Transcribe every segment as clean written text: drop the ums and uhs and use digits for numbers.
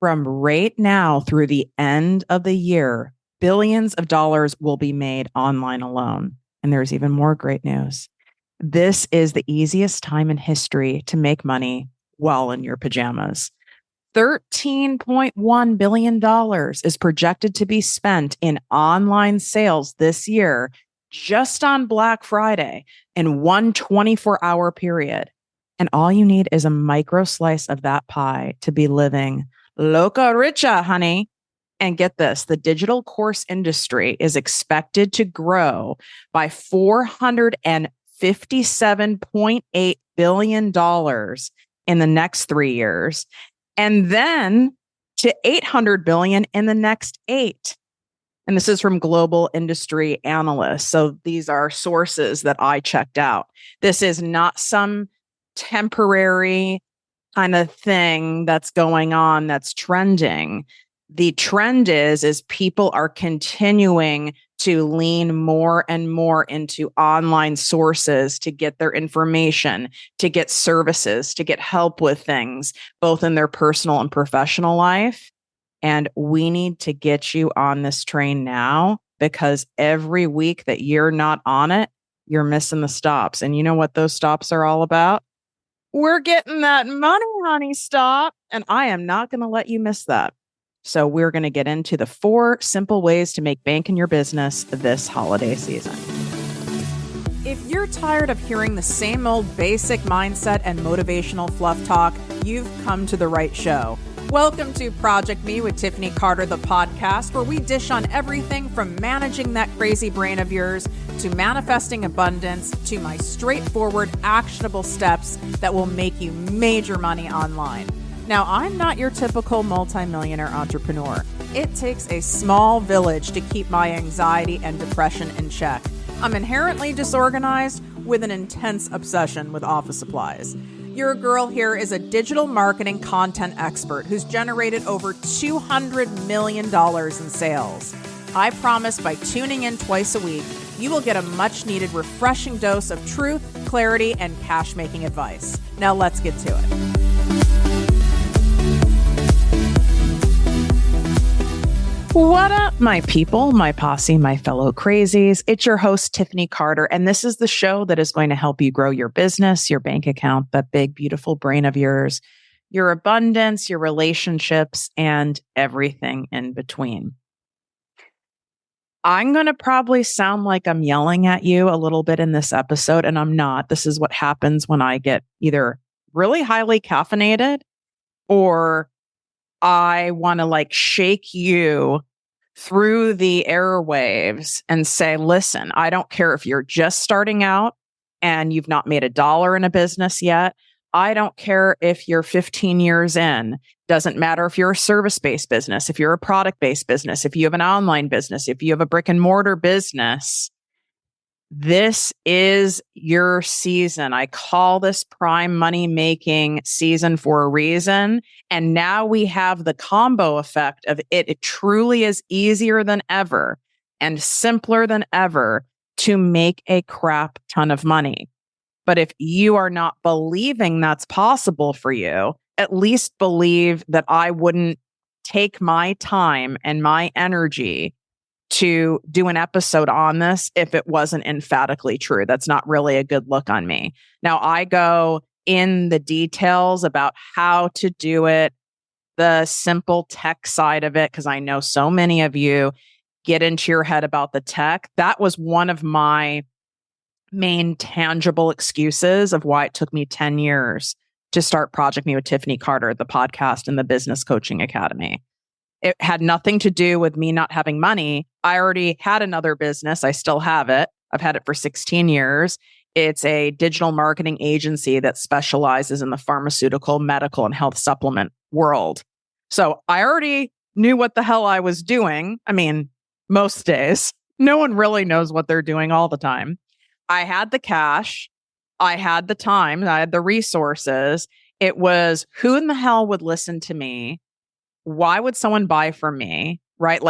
From right now through the end of the year, billions of dollars will be made online alone. And there's even more great news. This is the easiest time in history to make money while in your pajamas. $13.1 billion is projected to be spent in online sales this year, just on Black Friday in one 24-hour period. And all you need is a micro slice of that pie to be living loca richa, honey. And get this, the digital course industry is expected to grow by $457.8 billion in the next 3 years, and then to $800 billion in the next 8. And this is from Global Industry Analyst. So these are sources that I checked out. This is not some temporary kind of thing that's going on that's trending. The trend is people are continuing to lean more and more into online sources to get their information, to get services, to get help with things, both in their personal and professional life. And we need to get you on this train now, because every week that you're not on it, you're missing the stops. And you know what those stops are all about? We're getting that money, honey, stop. And I am not going to let you miss that. So we're going to get into the 4 simple ways to make bank in your business this holiday season. If you're tired of hearing the same old basic mindset and motivational fluff talk, you've come to the right show. Welcome to ProjectME with Tiffany Carter, the podcast, where we dish on everything from managing that crazy brain of yours to manifesting abundance to my straightforward, actionable steps that will make you major money online. Now, I'm not your typical multimillionaire entrepreneur. It takes a small village to keep my anxiety and depression in check. I'm inherently disorganized with an intense obsession with office supplies. Your girl here is a digital marketing content expert who's generated over $200 million in sales. I promise by tuning in twice a week, you will get a much-needed refreshing dose of truth, clarity, and cash-making advice. Now let's get to it. What up, my people, my posse, my fellow crazies? It's your host, Tiffany Carter, and this is the show that is going to help you grow your business, your bank account, that big, beautiful brain of yours, your abundance, your relationships, and everything in between. I'm going to probably sound like I'm yelling at you a little bit in this episode, and I'm not. This is what happens when I get either really highly caffeinated or I want to shake you through the airwaves and say, listen, I don't care if you're just starting out and you've not made $1 in a business yet. I don't care if you're 15 years in. Doesn't matter if you're a service-based business, if you're a product-based business, if you have an online business, if you have a brick and mortar business. This is your season. I call this prime money making season for a reason. And now we have the combo effect of it. It truly is easier than ever and simpler than ever to make a crap ton of money. But if you are not believing that's possible for you, at least believe that I wouldn't take my time and my energy to do an episode on this if it wasn't emphatically true. That's not really a good look on me. Now, I go in the details about how to do it, the simple tech side of it, because I know so many of you get into your head about the tech. That was one of my main tangible excuses of why it took me 10 years to start ProjectME with Tiffany Carter, the podcast and the Business Coaching Academy. It had nothing to do with me not having money. I already had another business. I still have it. I've had it for 16 years. It's a digital marketing agency that specializes in the pharmaceutical, medical, and health supplement world. So I already knew what the hell I was doing. I mean, most days. No one really knows what they're doing all the time. I had the cash. I had the time. I had the resources. It was, who in the hell would listen to me? Why would someone buy from me? Right?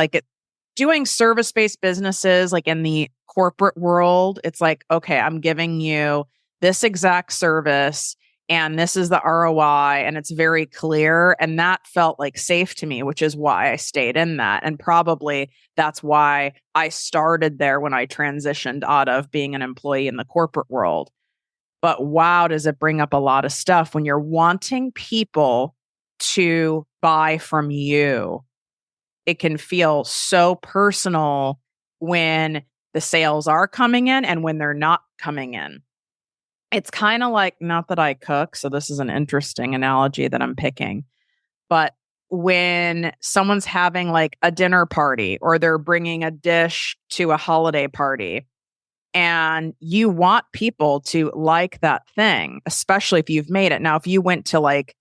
Doing service-based businesses, in the corporate world, it's okay, I'm giving you this exact service. and this is the ROI, and it's very clear. And that felt like safe to me, which is why I stayed in that. And probably that's why I started there when I transitioned out of being an employee in the corporate world. But wow, does it bring up a lot of stuff when you're wanting people to buy from you. It can feel so personal when the sales are coming in and when they're not coming in. It's kind of like, not that I cook, so this is an interesting analogy that I'm picking, but when someone's having like a dinner party or they're bringing a dish to a holiday party and you want people to like that thing, especially if you've made it. Now, if you went to like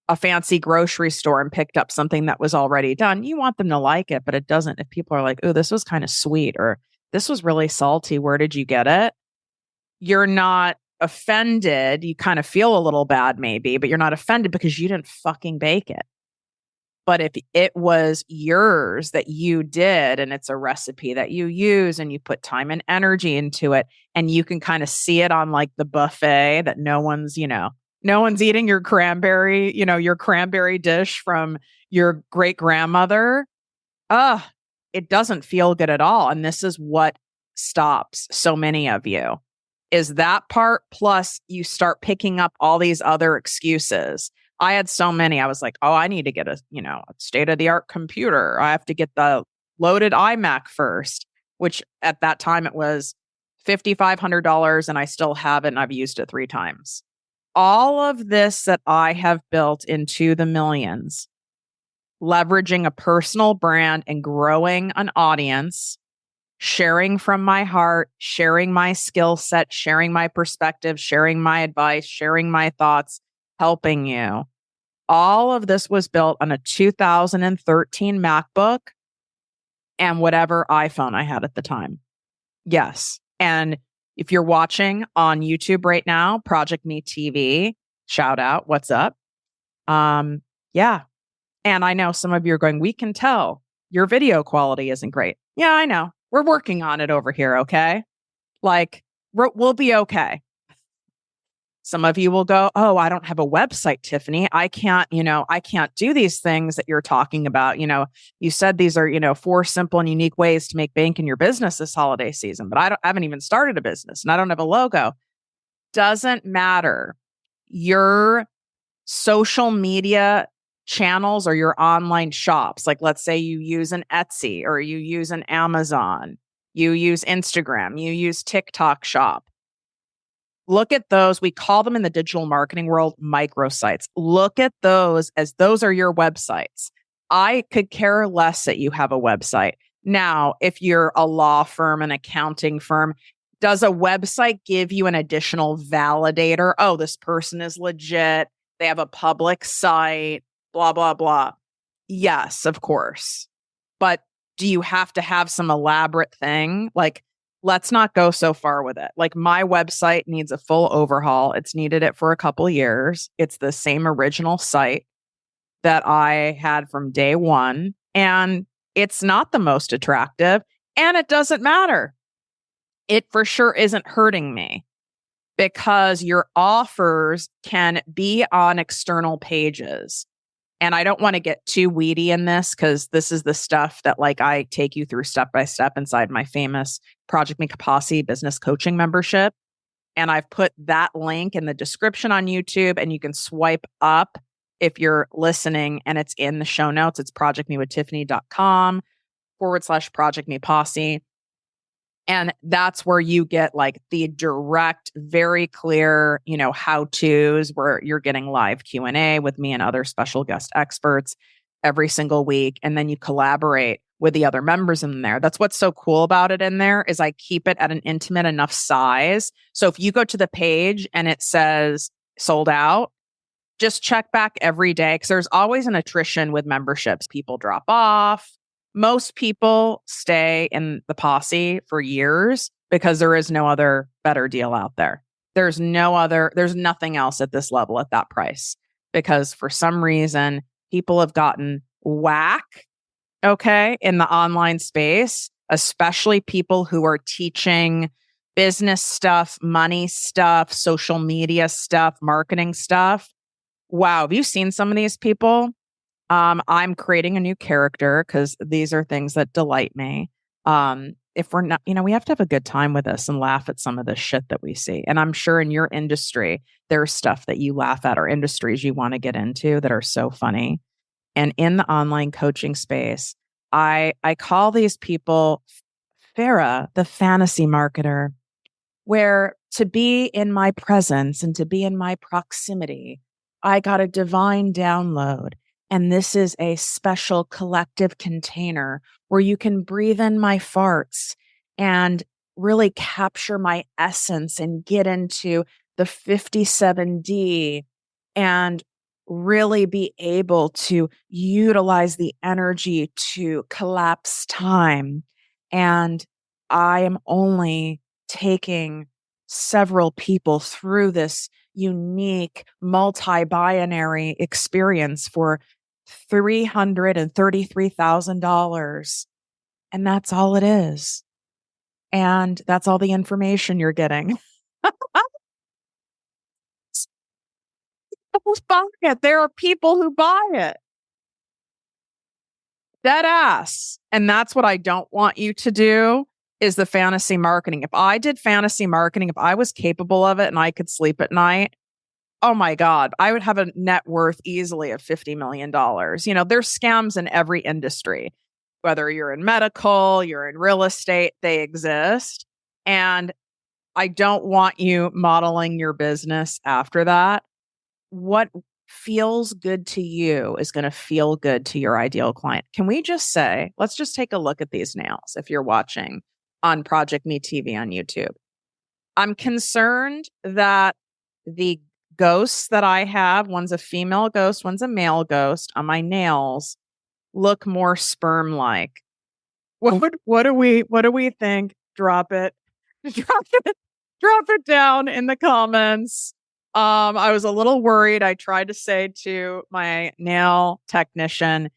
a fancy grocery store and picked up something that was already done, you want them to like it, but it doesn't. If people are like, oh, this was kind of sweet, or this was really salty, where did you get it? You're not offended. You kind of feel a little bad maybe, but you're not offended because you didn't fucking bake it. But if it was yours that you did and it's a recipe that you use and you put time and energy into it, and you can kind of see it on like the buffet that no one's eating your cranberry, your cranberry dish from your great grandmother. It doesn't feel good at all. And this is what stops so many of you, is that part. Plus you start picking up all these other excuses. I had so many. I was like, oh, I need to get a state of the art computer. I have to get the loaded iMac first, which at that time it was $5,500 and I still have it and I've used it 3 times. All of this that I have built into the millions, leveraging a personal brand and growing an audience, sharing from my heart, sharing my skill set, sharing my perspective, sharing my advice, sharing my thoughts, helping you. All of this was built on a 2013 MacBook and whatever iPhone I had at the time. Yes. And if you're watching on YouTube right now, ProjectME TV, shout out, what's up? Yeah. And I know some of you are going, we can tell your video quality isn't great. Yeah, I know. We're working on it over here, okay? Like, we'll be okay. Some of you will go, oh, I don't have a website, Tiffany. I can't do these things that you're talking about. You said these are, 4 simple and unique ways to make bank in your business this holiday season, but I haven't even started a business and I don't have a logo. Doesn't matter. Your social media channels or your online shops, like let's say you use an Etsy or you use an Amazon, you use Instagram, you use TikTok shop. Look at those. We call them in the digital marketing world microsites. Look at those as those are your websites. I could care less that you have a website. Now, if you're a law firm, an accounting firm, does a website give you an additional validator? Oh, this person is legit. They have a public site, blah, blah, blah. Yes, of course. But do you have to have some elaborate thing? Like, let's not go so far with it. Like, my website needs a full overhaul. It's needed it for a couple of years. It's the same original site that I had from day one. And it's not the most attractive. And it doesn't matter. It for sure isn't hurting me because your offers can be on external pages. And I don't want to get too weedy in this because this is the stuff that like I take you through step by step inside my famous ProjectME Capacity business coaching membership. And I've put that link in the description on YouTube and you can swipe up if you're listening and it's in the show notes. It's projectmewithtiffany.com/ProjectME Posse. And that's where you get like the direct, very clear, how-tos where you're getting live Q&A with me and other special guest experts every single week. And then you collaborate with the other members in there. That's what's so cool about it in there is I keep it at an intimate enough size. So if you go to the page and it says sold out, just check back every day because there's always an attrition with memberships. People drop off. Most people stay in the posse for years because there is no other better deal out there. There's nothing else at this level at that price because for some reason people have gotten whack, okay, in the online space, especially people who are teaching business stuff, money stuff, social media stuff, marketing stuff. Wow. Have you seen some of these people? I'm creating a new character because these are things that delight me. If we're not, we have to have a good time with this and laugh at some of the shit that we see. And I'm sure in your industry, there's stuff that you laugh at or industries you want to get into that are so funny. And in the online coaching space, I call these people Farah, the fantasy marketer, where to be in my presence and to be in my proximity, I got a divine download. And this is a special collective container where you can breathe in my farts and really capture my essence and get into the 57D and really be able to utilize the energy to collapse time. And I am only taking several people through this unique multi-binary experience for $333,000. And that's all it is. And that's all the information you're getting. People buy it. There are people who buy it. Dead ass. And that's what I don't want you to do is the fantasy marketing. If I did fantasy marketing, if I was capable of it and I could sleep at night, oh my God, I would have a net worth easily of $50 million. There's scams in every industry, whether you're in medical, you're in real estate, they exist. And I don't want you modeling your business after that. What feels good to you is going to feel good to your ideal client. Can we just say, let's just take a look at these nails if you're watching on ProjectME TV on YouTube. I'm concerned that the ghosts that I have, one's a female ghost, one's a male ghost on my nails, look more sperm-like. What do we think? Drop it. Drop it down in the comments. I was a little worried. I tried to say to my nail technician,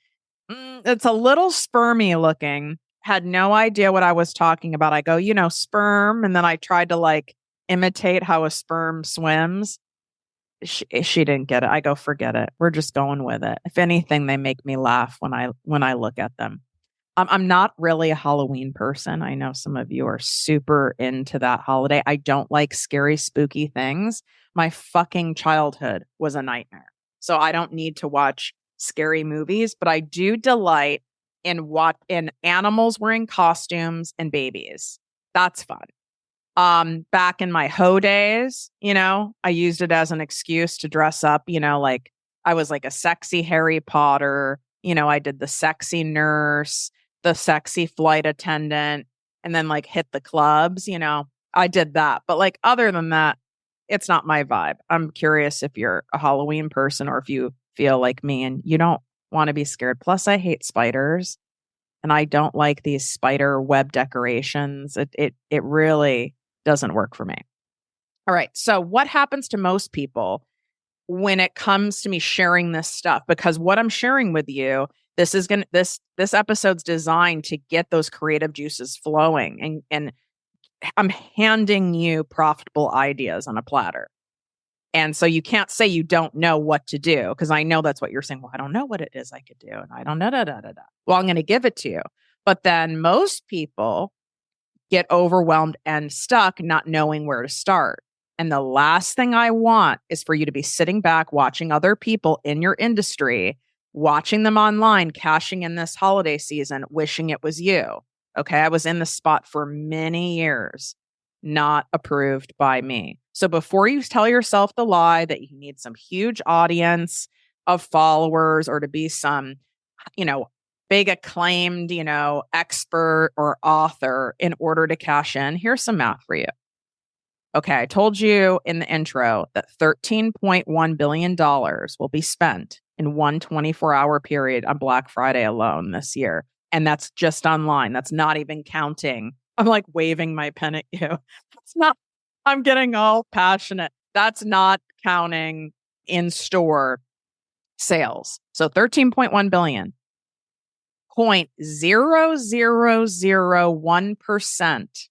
it's a little spermy looking. Had no idea what I was talking about. I go, sperm. And then I tried to imitate how a sperm swims. She didn't get it. I go, forget it. We're just going with it. If anything, they make me laugh when I look at them. I'm not really a Halloween person. I know some of you are super into that holiday. I don't like scary, spooky things. My fucking childhood was a nightmare. So I don't need to watch scary movies, but I do delight in animals wearing costumes and babies. That's fun. Back in my hoe days, I used it as an excuse to dress up, like I was like a sexy Harry Potter. I did the sexy nurse, the sexy flight attendant, and then hit the clubs, I did that. But other than that, it's not my vibe. I'm curious if you're a Halloween person or if you feel like me and you don't want to be scared. Plus, I hate spiders and I don't like these spider web decorations. It really doesn't work for me. All right. So what happens to most people when it comes to me sharing this stuff? Because what I'm sharing with you, this episode's designed to get those creative juices flowing, and I'm handing you profitable ideas on a platter. And so you can't say you don't know what to do, because I know that's what you're saying. Well, I don't know what it is I could do, and I don't know. Well, I'm going to give it to you. But then most people get overwhelmed and stuck, not knowing where to start. And the last thing I want is for you to be sitting back, watching other people in your industry, watching them online, cashing in this holiday season, wishing it was you. Okay. I was in the spot for many years, not approved by me. So before you tell yourself the lie that you need some huge audience of followers or to be some, big acclaimed, expert or author in order to cash in, here's some math for you. Okay, I told you in the intro that $13.1 billion will be spent in one 24-hour period on Black Friday alone this year. And that's just online. That's not even counting. I'm waving my pen at you. That's not, I'm getting all passionate. That's not counting in-store sales. So 13.1 billion. 0.0001%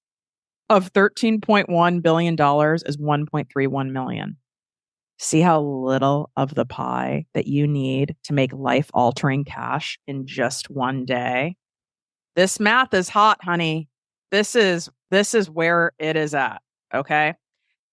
of $13.1 billion is 1.31 million. See how little of the pie that you need to make life-altering cash in just one day? This math is hot, honey. This is where it is at, okay?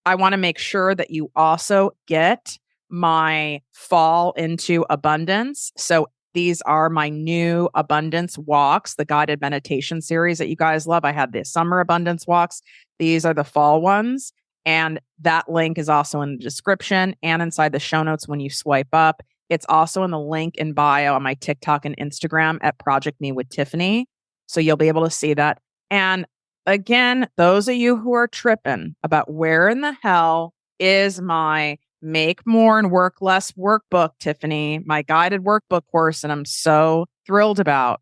I want to make sure that you also get my fall into abundance. So these are my new abundance walks, the guided meditation series that you guys love. I had the summer abundance walks. These are the fall ones. And that link is also in the description and inside the show notes when you swipe up. It's also in the link in bio on my TikTok and Instagram at ProjectME with Tiffany. So you'll be able to see that. And again, those of you who are tripping about where in the hell is my Make More and Work Less workbook, Tiffany, my guided workbook course, and I'm so thrilled about,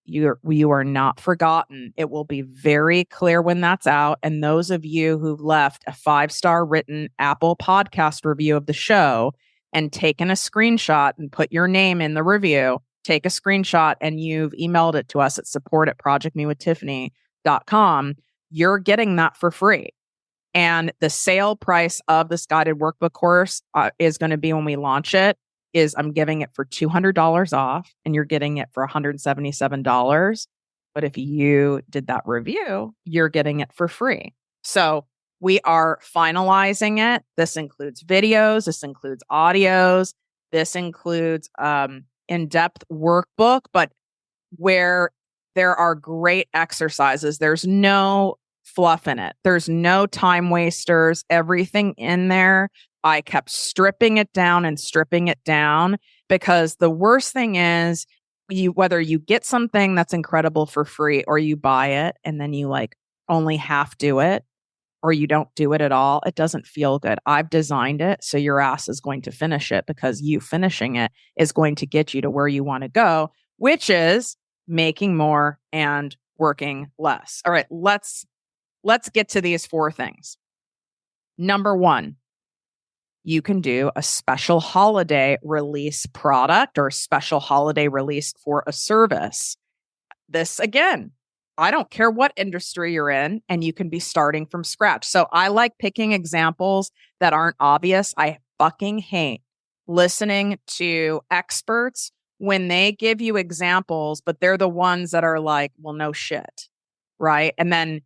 you are not forgotten. It will be very clear when that's out. And those of you who've left a 5-star written Apple podcast review of the show and taken a screenshot and put your name in the review, take a screenshot and you've emailed it to us at support@projectmewithtiffany.com, you're getting that for free. And the sale price of this guided workbook course is going to be, when we launch it, is I'm giving it for $200 off and you're getting it for $177. But if you did that review, you're getting it for free. So we are finalizing it. This includes videos. This includes audios. This includes in-depth workbook, but where there are great exercises. There's no fluff in it. There's no time wasters. Everything in there, I kept stripping it down because the worst thing is whether you get something that's incredible for free or you buy it and then you like only half do it or you don't do it at all, it doesn't feel good. I've designed it so your ass is going to finish it because you finishing it is going to get you to where you want to go, which is making more and working less. All right, let's get to these 4 things. Number 1, you can do a special holiday release product or a special holiday release for a service. This, again, I don't care what industry you're in, and you can be starting from scratch. So I like picking examples that aren't obvious. I fucking hate listening to experts when they give you examples, but they're the ones that are like, well, no shit, right? And then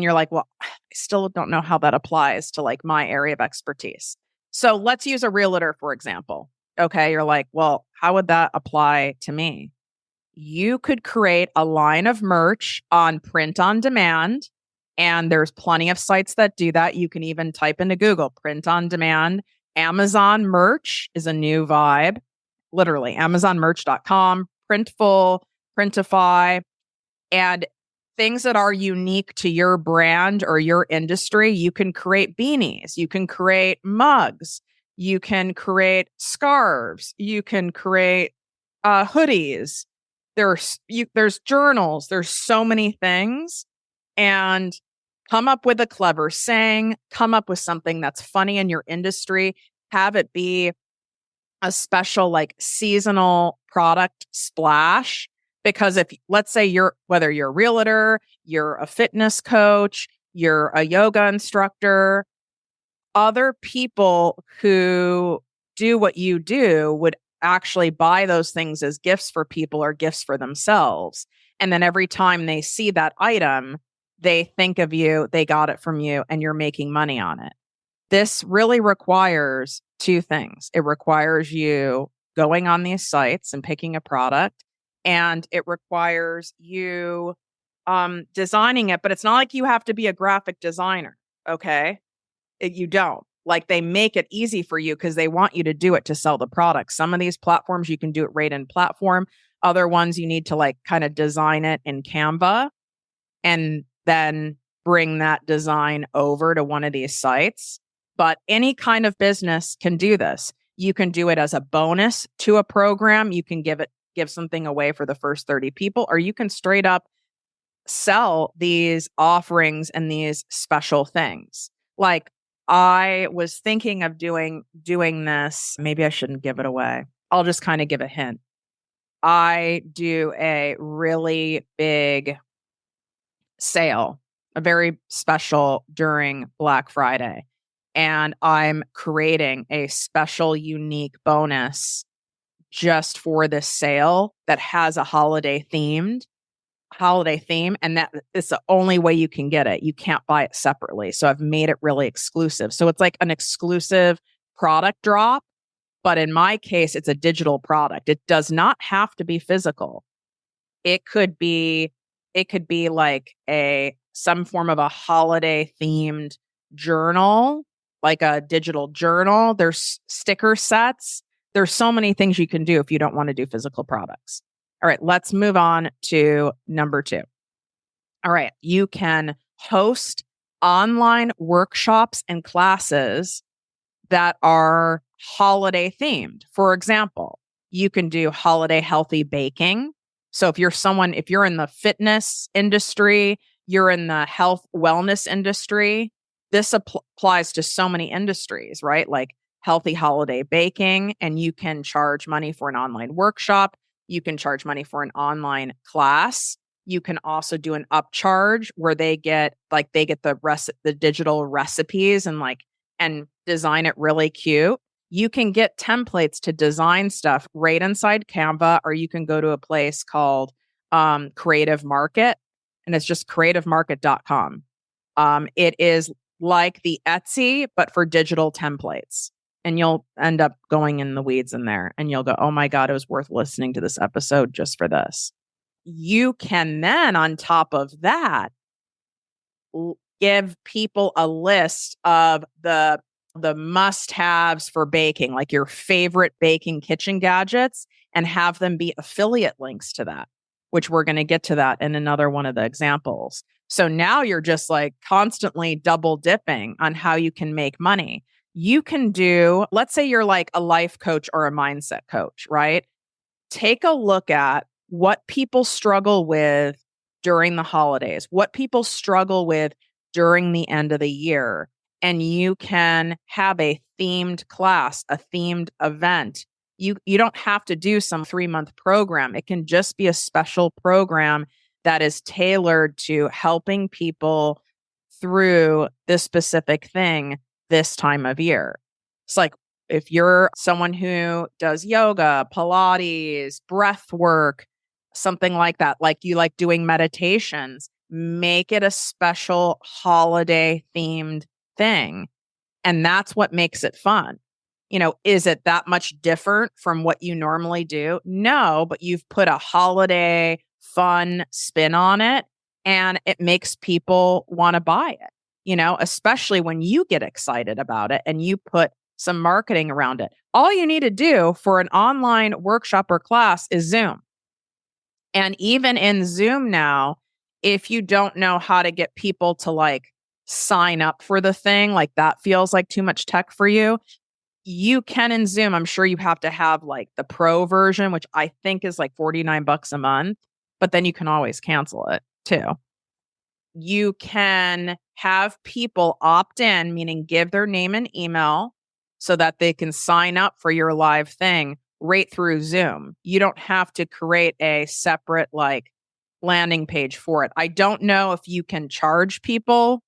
you're like, well, I still don't know how that applies to like my area of expertise. So let's use a realtor, for example. Okay. You're like, well, how would that apply to me? You could create a line of merch on print on demand. And there's plenty of sites that do that. You can even type into Google print on demand. Amazon merch is a new vibe. Literally, amazonmerch.com, Printful, Printify, and things that are unique to your brand or your industry. You can create beanies, you can create mugs, you can create scarves, you can create hoodies. There's journals. There's so many things, and come up with a clever saying. Come up with something that's funny in your industry. Have it be a special like seasonal product splash. Because if, let's say whether you're a realtor, you're a fitness coach, you're a yoga instructor, other people who do what you do would actually buy those things as gifts for people or gifts for themselves. And then every time they see that item, they think of you, they got it from you, and you're making money on it. This really requires 2 things. It requires you going on these sites and picking a product. And it requires you designing it, but it's not like you have to be a graphic designer, okay? You don't. Like, they make it easy for you because they want you to do it to sell the product. Some of these platforms, you can do it right in platform. Other ones, you need to like kind of design it in Canva and then bring that design over to one of these sites. But any kind of business can do this. You can do it as a bonus to a program. You can give something away for the first 30 people, or you can straight up sell these offerings and these special things. Like, I was thinking of doing this. Maybe I shouldn't give it away. I'll just kind of give a hint. I do a really big sale a very special during Black Friday. And I'm creating a special, unique bonus just for this sale that has a holiday theme. And that is the only way you can get it. You can't buy it separately. So I've made it really exclusive. So it's like an exclusive product drop. But in my case, it's a digital product. It does not have to be physical. It could be like some form of a holiday themed journal, like a digital journal. There's sticker sets. There's so many things you can do if you don't want to do physical products. All right, let's move on to number 2. All right, you can host online workshops and classes that are holiday themed. For example, you can do holiday healthy baking. So if you're in the fitness industry, you're in the health wellness industry, this applies to so many industries, right? Like healthy holiday baking, and you can charge money for an online workshop. You can charge money for an online class. You can also do an upcharge where they get the digital recipes and design it really cute. You can get templates to design stuff right inside Canva, or you can go to a place called Creative Market, and it's just creativemarket.com. It is like the Etsy, but for digital templates. And you'll end up going in the weeds in there, and you'll go, oh my God, it was worth listening to this episode just for this. You can then, on top of that, give people a list of the must-haves for baking, like your favorite baking kitchen gadgets, and have them be affiliate links to that, which we're going to get to that in another one of the examples. So now you're just like constantly double dipping on how you can make money. You can do, let's say you're like a life coach or a mindset coach, right? Take a look at what people struggle with during the holidays, what people struggle with during the end of the year. And you can have a themed class, a themed event. You don't have to do some 3-month program. It can just be a special program that is tailored to helping people through this specific thing this time of year. It's like if you're someone who does yoga, Pilates, breath work, something like that, like you like doing meditations, make it a special holiday themed thing. And that's what makes it fun. Is it that much different from what you normally do? No, but you've put a holiday fun spin on it, and it makes people want to buy it, especially when you get excited about it and you put some marketing around it. All you need to do for an online workshop or class is Zoom. And even in Zoom now, if you don't know how to get people to sign up for the thing, that feels like too much tech for you, you can in Zoom. I'm sure you have to have the pro version, which I think is $49 a month, but then you can always cancel it too. You can have people opt in, meaning give their name and email so that they can sign up for your live thing right through Zoom. You don't have to create a separate landing page for it. I don't know if you can charge people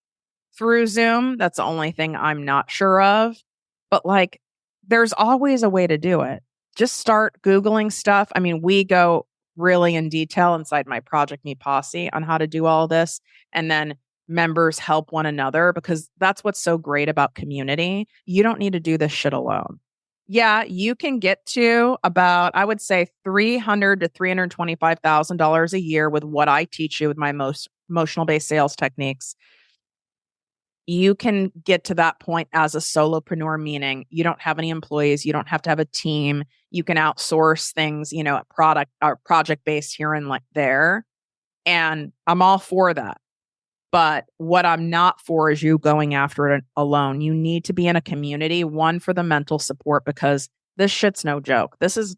through Zoom. That's the only thing I'm not sure of. But there's always a way to do it. Just start Googling stuff. I mean, we go really in detail inside my ProjectME posse on how to do all this. And then members help one another, because that's what's so great about community. You don't need to do this shit alone. Yeah, you can get to about, I would say, $300,000 to $325,000 a year with what I teach you with my most emotional-based sales techniques. You can get to that point as a solopreneur, meaning you don't have any employees. You don't have to have a team. You can outsource things, product or project-based here and there. And I'm all for that. But what I'm not for is you going after it alone. You need to be in a community, one, for the mental support, because this shit's no joke. This is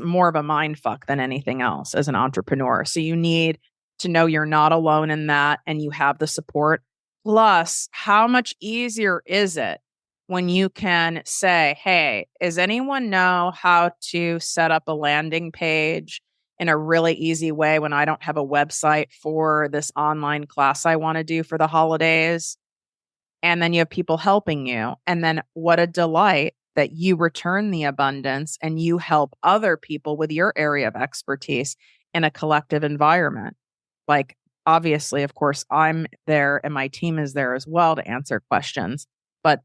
more of a mind fuck than anything else as an entrepreneur. So you need to know you're not alone in that, and you have the support. Plus, how much easier is it when you can say, hey, does anyone know how to set up a landing page in a really easy way when I don't have a website for this online class I want to do for the holidays. And then you have people helping you. And then what a delight that you return the abundance and you help other people with your area of expertise in a collective environment. Like, obviously, of course, I'm there and my team is there as well to answer questions. But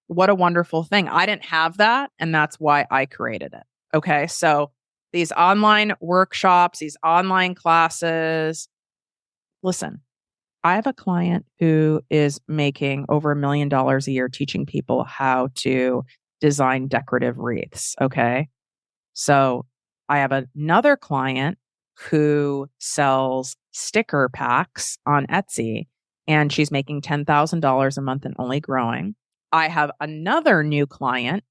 what a wonderful thing. I didn't have that. And that's why I created it. Okay. So these online workshops, these online classes, listen, I have a client who is making over $1 million a year teaching people how to design decorative wreaths. Okay. So I have another client who sells sticker packs on Etsy and she's making $10,000 a month and only growing. I have another new client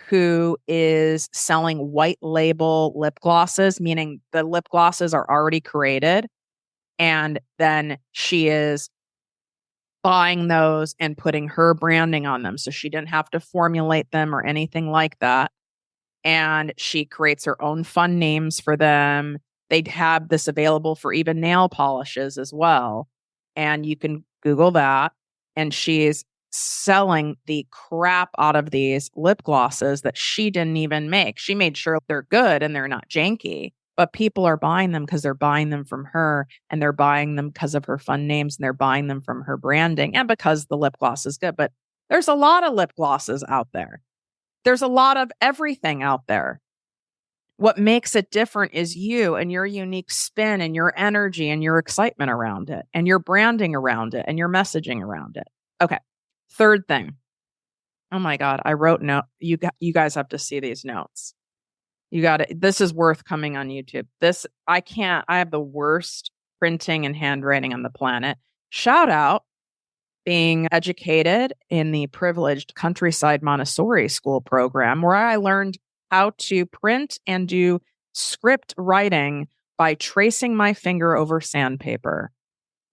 who is selling white label lip glosses, meaning the lip glosses are already created. And then she is buying those and putting her branding on them. So she didn't have to formulate them or anything like that. And she creates her own fun names for them. They'd have this available for even nail polishes as well. And you can Google that. And she's selling the crap out of these lip glosses that she didn't even make. She made sure they're good and they're not janky, but people are buying them because they're buying them from her and they're buying them because of her fun names and they're buying them from her branding and because the lip gloss is good. But there's a lot of lip glosses out there. There's a lot of everything out there. What makes it different is you and your unique spin and your energy and your excitement around it and your branding around it and your messaging around it. Okay. Third thing. Oh my God. I wrote note. You guys have to see these notes. You got it. This is worth coming on YouTube. I have the worst printing and handwriting on the planet. Shout out being educated in the privileged countryside Montessori school program where I learned how to print and do script writing by tracing my finger over sandpaper.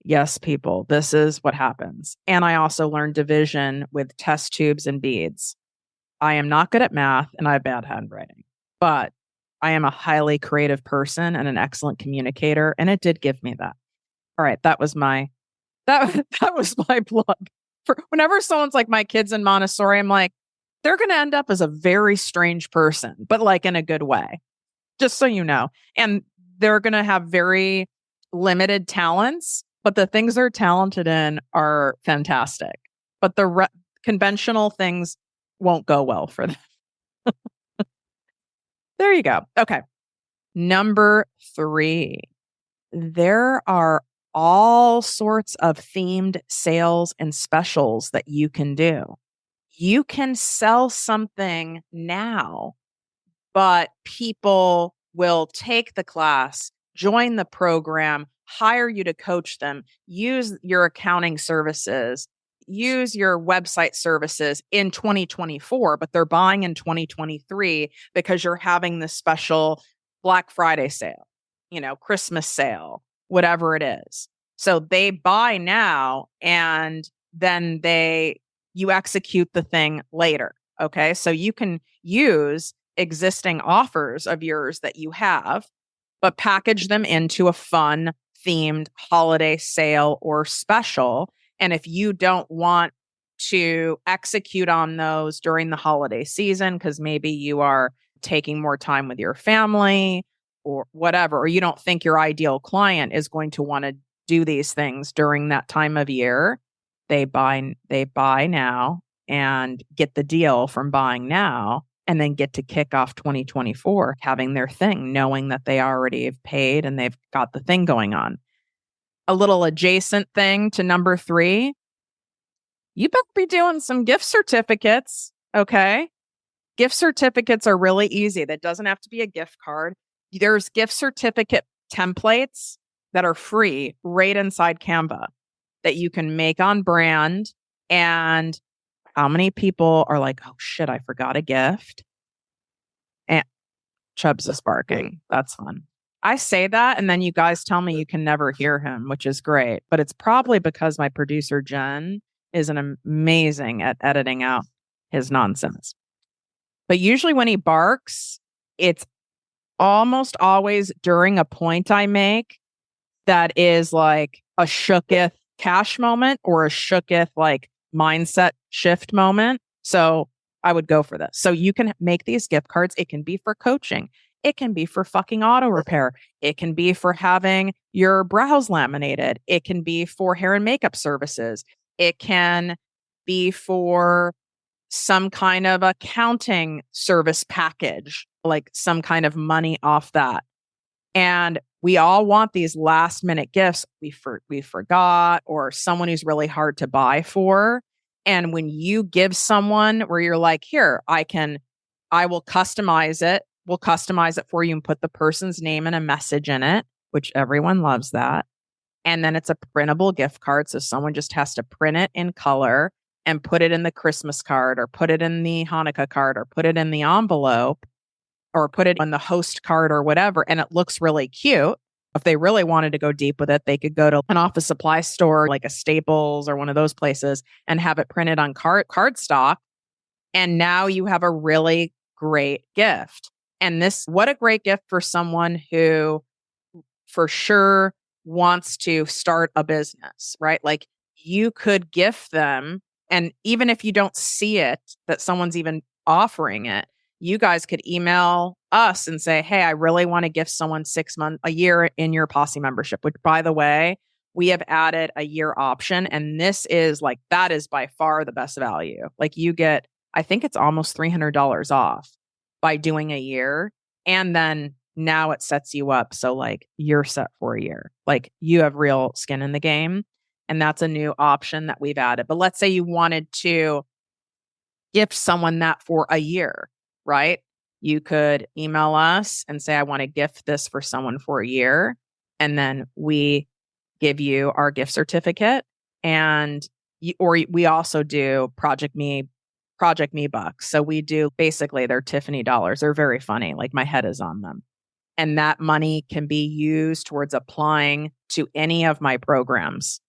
Yes, people, this is what happens. And I also learned division with test tubes and beads. I am not good at math and I have bad handwriting, but I am a highly creative person and an excellent communicator. And it did give me that. All right. That was my plug. For whenever someone's like my kids in Montessori, I'm like, they're going to end up as a very strange person, but like in a good way, just so you know. And they're going to have very limited talents, but the things they're talented in are fantastic. But the conventional things won't go well for them. There you go. Okay. Number 3, there are all sorts of themed sales and specials that you can do. You can sell something now, but people will take the class, join the program, hire you to coach them, use your accounting services, use your website services in 2024, but they're buying in 2023 because you're having this special Black Friday sale, Christmas sale, whatever it is. So they buy now and then you execute the thing later. Okay. So you can use existing offers of yours that you have, but package them into a fun themed holiday sale or special. And if you don't want to execute on those during the holiday season, because maybe you are taking more time with your family or whatever, or you don't think your ideal client is going to want to do these things during that time of year, they buy now and get the deal from buying now and then get to kick off 2024 having their thing, knowing that they already have paid and they've got the thing going on. A little adjacent thing to number 3, you better be doing some gift certificates, okay? Gift certificates are really easy. That doesn't have to be a gift card. There's gift certificate templates that are free right inside Canva that you can make on brand. And how many people are like, oh shit, I forgot a gift? And Chubbs is barking. That's fun. I say that, and then you guys tell me you can never hear him, which is great. But it's probably because my producer, Jen, is amazing at editing out his nonsense. But usually when he barks, it's almost always during a point I make that is like a shooketh cash moment or a shooketh like mindset shift moment. So I would go for this. So you can make these gift cards. It can be for coaching. It can be for fucking auto repair. It can be for having your brows laminated. It can be for hair and makeup services. It can be for some kind of accounting service package, like some kind of money off that. And we all want these last minute gifts we forgot or someone who's really hard to buy for. And when you give someone where you're like, here, I will customize it. We'll customize it for you and put the person's name and a message in it, which everyone loves that. And then it's a printable gift card. So someone just has to print it in color and put it in the Christmas card or put it in the Hanukkah card or put it in the envelope or put it on the host card or whatever. And it looks really cute. If they really wanted to go deep with it, they could go to an office supply store like a Staples or one of those places and have it printed on cardstock. And now you have a really great gift. And what a great gift for someone who for sure wants to start a business, right? Like you could gift them. And even if you don't see it, that someone's even offering it, you guys could email us and say, hey, I really want to gift someone 6 months, a year in your Posse membership, which by the way, we have added a year option. And this is like, that is by far the best value. Like you get, I think it's almost $300 off by doing a year. And then now it sets you up. So like you're set for a year, like you have real skin in the game. And that's a new option that we've added. But let's say you wanted to gift someone that for a year, right? You could email us and say, I want to gift this for someone for a year. And then we give you our gift certificate. And we also do ProjectME bucks. So we do basically they're Tiffany dollars. They're very funny. Like my head is on them. And that money can be used towards applying to any of my programs.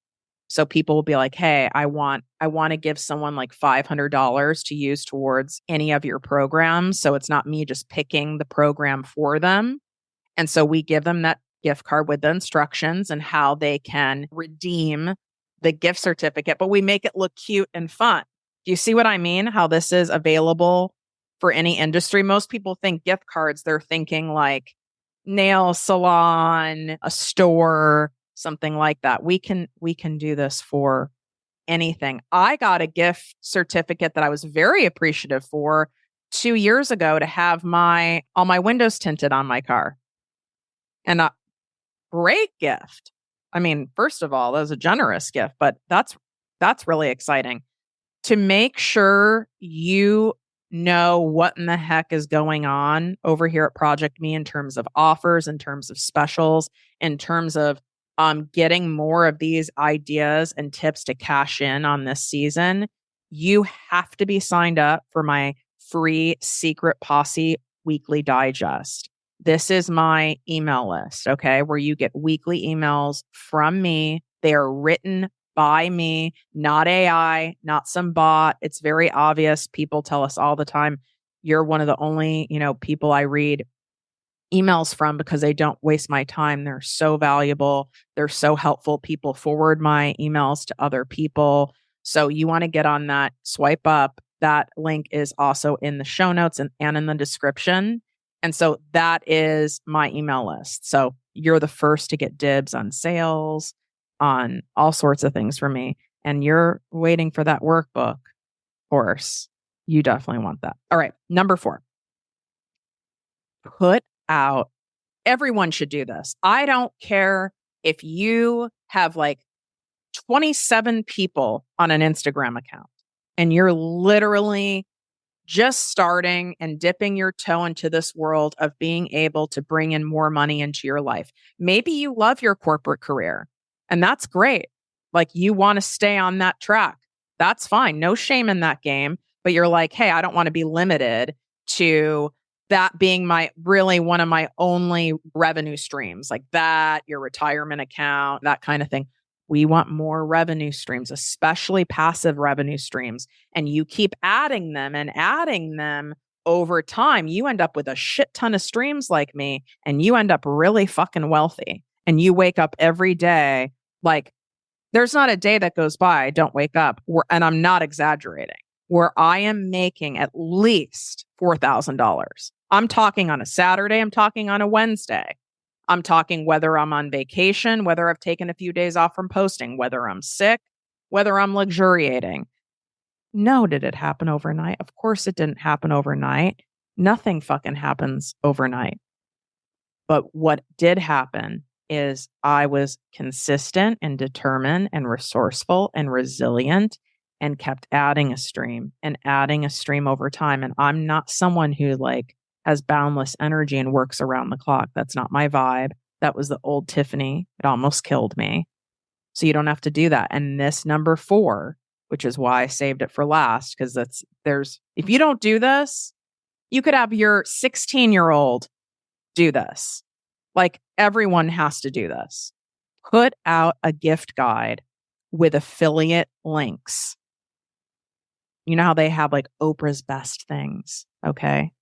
So people will be like, hey, I want to give someone like $500 to use towards any of your programs. So it's not me just picking the program for them. And so we give them that gift card with the instructions and how they can redeem the gift certificate, but we make it look cute and fun. Do you see what I mean? How this is available for any industry? Most people think gift cards, they're thinking like nail salon, a store, something like that. We can do this for anything. I got a gift certificate that I was very appreciative for 2 years ago to have all my windows tinted on my car. And a great gift. I mean, first of all, that was a generous gift, but that's really exciting. To make sure you know what in the heck is going on over here at ProjectME in terms of offers, in terms of specials, in terms of getting more of these ideas and tips to cash in on this season, you have to be signed up for my free Secret Posse weekly digest. This is my email list, okay, where you get weekly emails from me. They are written by me, not AI, not some bot. It's very obvious. People tell us all the time, you're one of the only, people I read emails from because they don't waste my time. They're so valuable. They're so helpful. People forward my emails to other people. So you want to get on that, swipe up. That link is also in the show notes and in the description. And so that is my email list. So you're the first to get dibs on sales, on all sorts of things from me. And you're waiting for that workbook. Of course, you definitely want that. All right. Number 4, put out, everyone should do this. I don't care if you have like 27 people on an Instagram account and you're literally just starting and dipping your toe into this world of being able to bring in more money into your life. Maybe you love your corporate career and that's great. Like you want to stay on that track. That's fine. No shame in that game. But you're like, hey, I don't want to be limited to that being one of my only revenue streams, like that, your retirement account, that kind of thing. We want more revenue streams, especially passive revenue streams. And you keep adding them and adding them over time, you end up with a shit ton of streams like me, and you end up really fucking wealthy. And you wake up every day, like, there's not a day that goes by I don't wake up, and I'm not exaggerating, where I am making at least $4,000. I'm talking on a Saturday. I'm talking on a Wednesday. I'm talking whether I'm on vacation, whether I've taken a few days off from posting, whether I'm sick, whether I'm luxuriating. No, did it happen overnight? Of course it didn't happen overnight. Nothing fucking happens overnight. But what did happen is I was consistent and determined and resourceful and resilient and kept adding a stream over time. And I'm not someone who like has boundless energy and works around the clock. That's not my vibe. That was the old Tiffany. It almost killed me. So you don't have to do that. And this number 4, which is why I saved it for last, because if you don't do this, you could have your 16-year-old do this. Like, everyone has to do this. Put out a gift guide with affiliate links. You know how they have like Oprah's best things. Okay.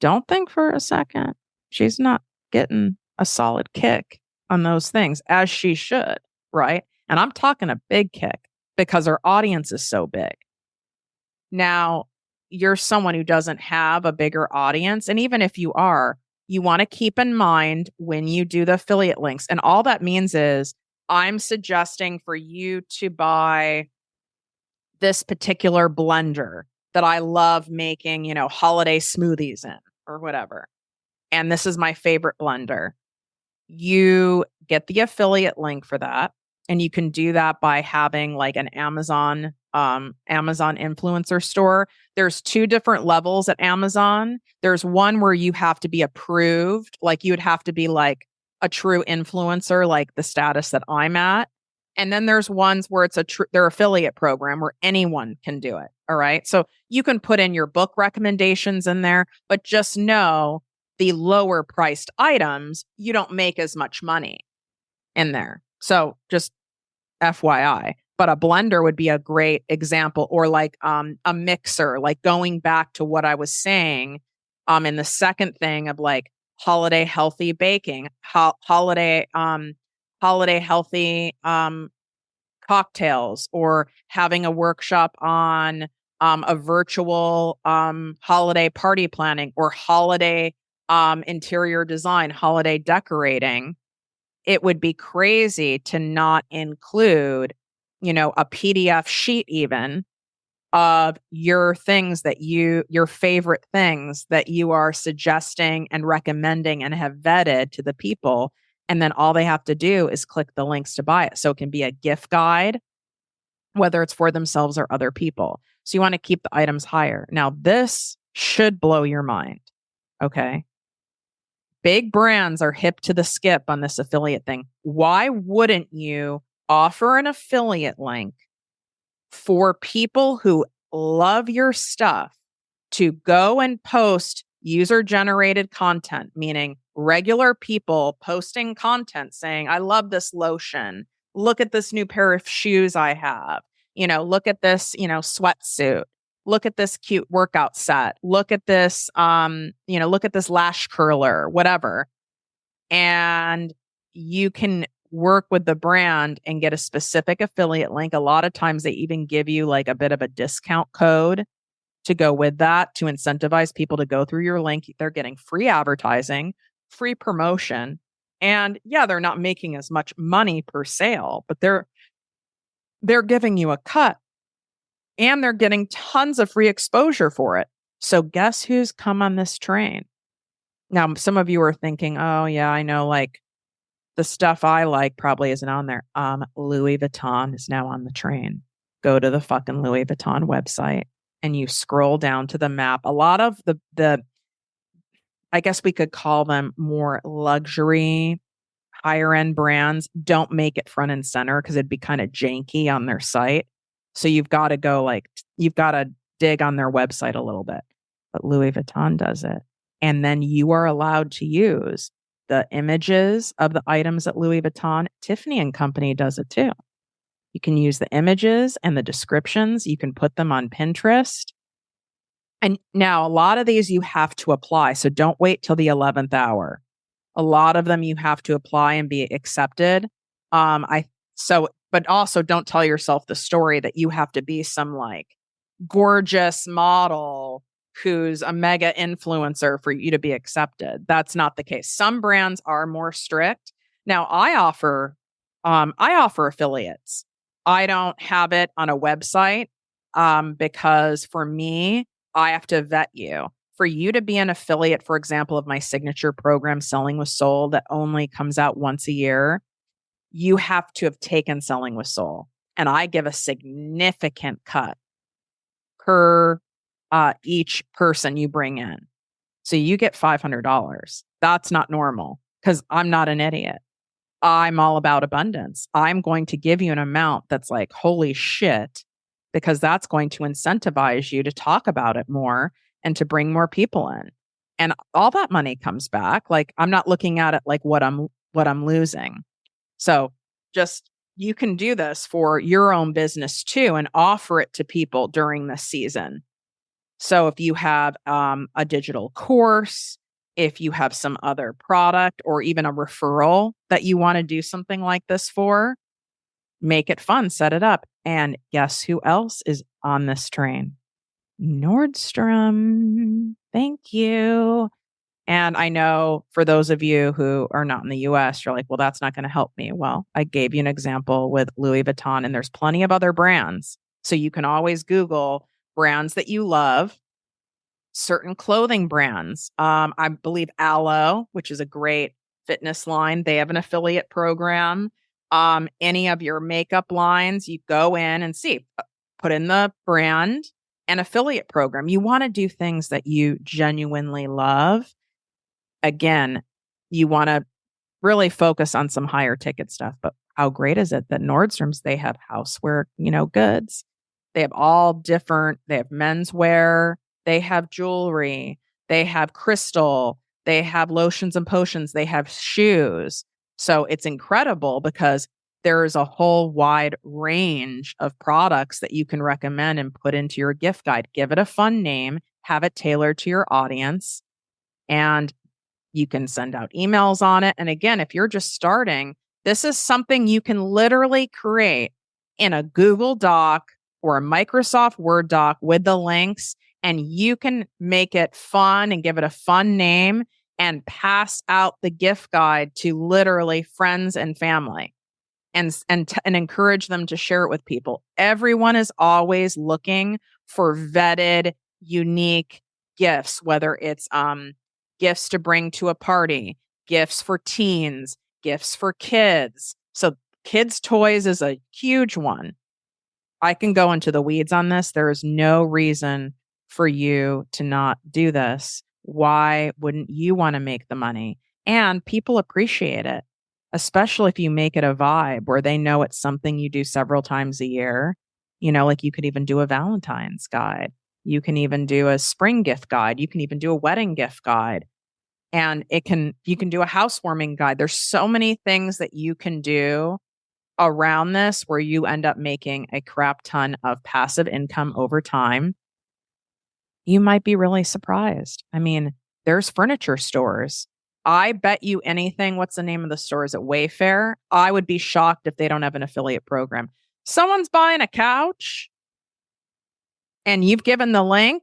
Don't think for a second she's not getting a solid kick on those things, as she should, right? And I'm talking a big kick because her audience is so big. Now, you're someone who doesn't have a bigger audience. And even if you are, you want to keep in mind when you do the affiliate links. And all that means is I'm suggesting for you to buy this particular blender that I love making, holiday smoothies in or whatever. And this is my favorite blender. You get the affiliate link for that. And you can do that by having like an Amazon influencer store. There's 2 different levels at Amazon. There's one where you have to be approved. Like, you would have to be like a true influencer, like the status that I'm at. And then there's ones where it's their affiliate program where anyone can do it. All right. So you can put in your book recommendations in there, but just know the lower priced items, you don't make as much money in there. So just FYI, but a blender would be a great example, or like a mixer, like going back to what I was saying in the second thing of like holiday healthy baking, holiday healthy cocktails, or having a workshop on a virtual holiday party planning, or holiday interior design, holiday decorating. It would be crazy to not include, a PDF sheet even of your things your favorite things that you are suggesting and recommending and have vetted to the people. And then all they have to do is click the links to buy it. So it can be a gift guide, whether it's for themselves or other people. So you want to keep the items higher. Now, this should blow your mind. Okay. Big brands are hip to the skip on this affiliate thing. Why wouldn't you offer an affiliate link for people who love your stuff to go and post user-generated content, meaning regular people posting content saying, I love this lotion. Look at this new pair of shoes I have. Look at this, sweatsuit. Look at this cute workout set. Look at this, look at this lash curler, whatever. And you can work with the brand and get a specific affiliate link. A lot of times they even give you like a bit of a discount code to go with that to incentivize people to go through your link. They're getting free advertising, free promotion. And yeah, they're not making as much money per sale, but they're giving you a cut. And they're getting tons of free exposure for it. So guess who's come on this train? Now, some of you are thinking, oh yeah, I know, like the stuff I like probably isn't on there. Louis Vuitton is now on the train. Go to the fucking Louis Vuitton website and you scroll down to the map. A lot of the I guess we could call them more luxury, higher end brands don't make it front and center because it'd be kind of janky on their site. So you've got to dig on their website a little bit. But Louis Vuitton does it. And then you are allowed to use the images of the items at Louis Vuitton. Tiffany and Company does it too. You can use the images and the descriptions. You can put them on Pinterest. And now a lot of these you have to apply. So don't wait till the 11th hour. A lot of them you have to apply and be accepted. But also don't tell yourself the story that you have to be some like gorgeous model who's a mega influencer for you to be accepted. That's not the case. Some brands are more strict. Now I offer affiliates. I don't have it on a website because for me, I have to vet you. For you to be an affiliate, for example, of my signature program, Selling with Soul, that only comes out once a year, you have to have taken Selling with Soul. And I give a significant cut per each person you bring in. So you get $500. That's not normal because I'm not an idiot. I'm all about abundance. I'm going to give you an amount that's like, holy shit, because that's going to incentivize you to talk about it more and to bring more people in. And all that money comes back. Like I'm not looking at it like what I'm losing. So just you can do this for your own business too and offer it to people during this season. So if you have a digital course, if you have some other product or even a referral that you want to do something like this for, make it fun, set it up. And guess who else is on this train? Nordstrom. Thank you. And I know for those of you who are not in the US, you're like, well, that's not going to help me. Well, I gave you an example with Louis Vuitton, and there's plenty of other brands. So you can always Google brands that you love, certain clothing brands. I believe Aloe, which is a great fitness line, they have an affiliate program. Any of your makeup lines, you go in and see, put in the brand and affiliate program. You want to do things that you genuinely love. Again, you want to really focus on some higher ticket stuff. But how great is it that Nordstrom's, they have houseware, goods. They have all different, they have menswear, they have jewelry, they have crystal, they have lotions and potions, they have shoes. So it's incredible because there's a whole wide range of products that you can recommend and put into your gift guide. Give it a fun name, have it tailored to your audience, and you can send out emails on it. And again, if you're just starting, this is something you can literally create in a Google Doc or a Microsoft Word doc with the links, and you can make it fun and give it a fun name and pass out the gift guide to literally friends and family and encourage them to share it with people. Everyone is always looking for vetted, unique gifts, whether it's gifts to bring to a party, gifts for teens, gifts for kids. So kids' toys is a huge one. I can go into the weeds on this. There is no reason for you to not do this. Why wouldn't you want to make the money? And people appreciate it, especially if you make it a vibe where they know it's something you do several times a year. Like you could even do a Valentine's guide. You can even do a spring gift guide. You can even do a wedding gift guide. And you can do a housewarming guide. There's so many things that you can do around this where you end up making a crap ton of passive income over time. You might be really surprised. I mean, there's furniture stores. I bet you anything. What's the name of the store? Is it Wayfair? I would be shocked if they don't have an affiliate program. Someone's buying a couch and you've given the link.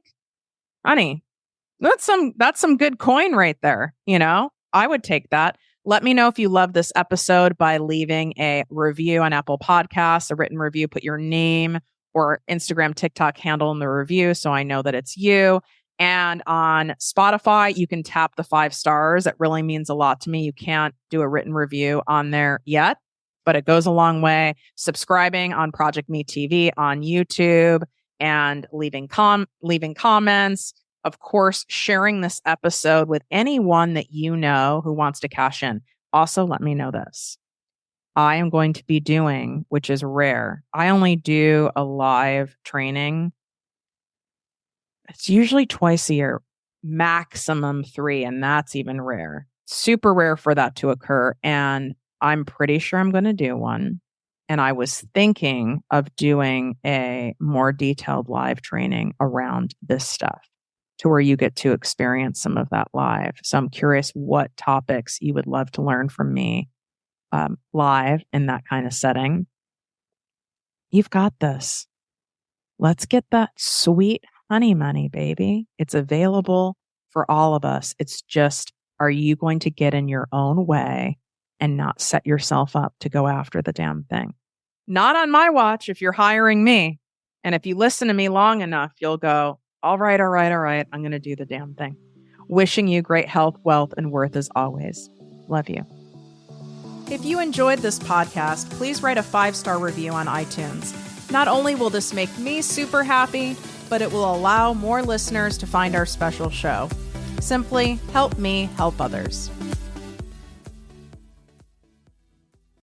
Honey, that's some good coin right there. I would take that. Let me know if you love this episode by leaving a review on Apple Podcasts, a written review. Put your name or Instagram, TikTok handle in the review so I know that it's you. And on Spotify, you can tap the 5 stars. It really means a lot to me. You can't do a written review on there yet, but it goes a long way. Subscribing on ProjectME TV on YouTube and leaving comments. Of course, sharing this episode with anyone that you know who wants to cash in. Also, let me know this. I am going to be doing, which is rare. I only do a live training. It's usually twice a year, maximum 3, and that's even rare. Super rare for that to occur. And I'm pretty sure I'm going to do one. And I was thinking of doing a more detailed live training around this stuff. to where you get to experience some of that live. So I'm curious what topics you would love to learn from me live in that kind of setting. You've got this. Let's get that sweet honey money, baby. It's available for all of us. It's just, are you going to get in your own way and not set yourself up to go after the damn thing? Not on my watch if you're hiring me. And if you listen to me long enough, you'll go, all right, I'm going to do the damn thing. Wishing you great health, wealth, and worth as always. Love you. If you enjoyed this podcast, please write a 5-star review on iTunes. Not only will this make me super happy, but it will allow more listeners to find our special show. Simply help me help others.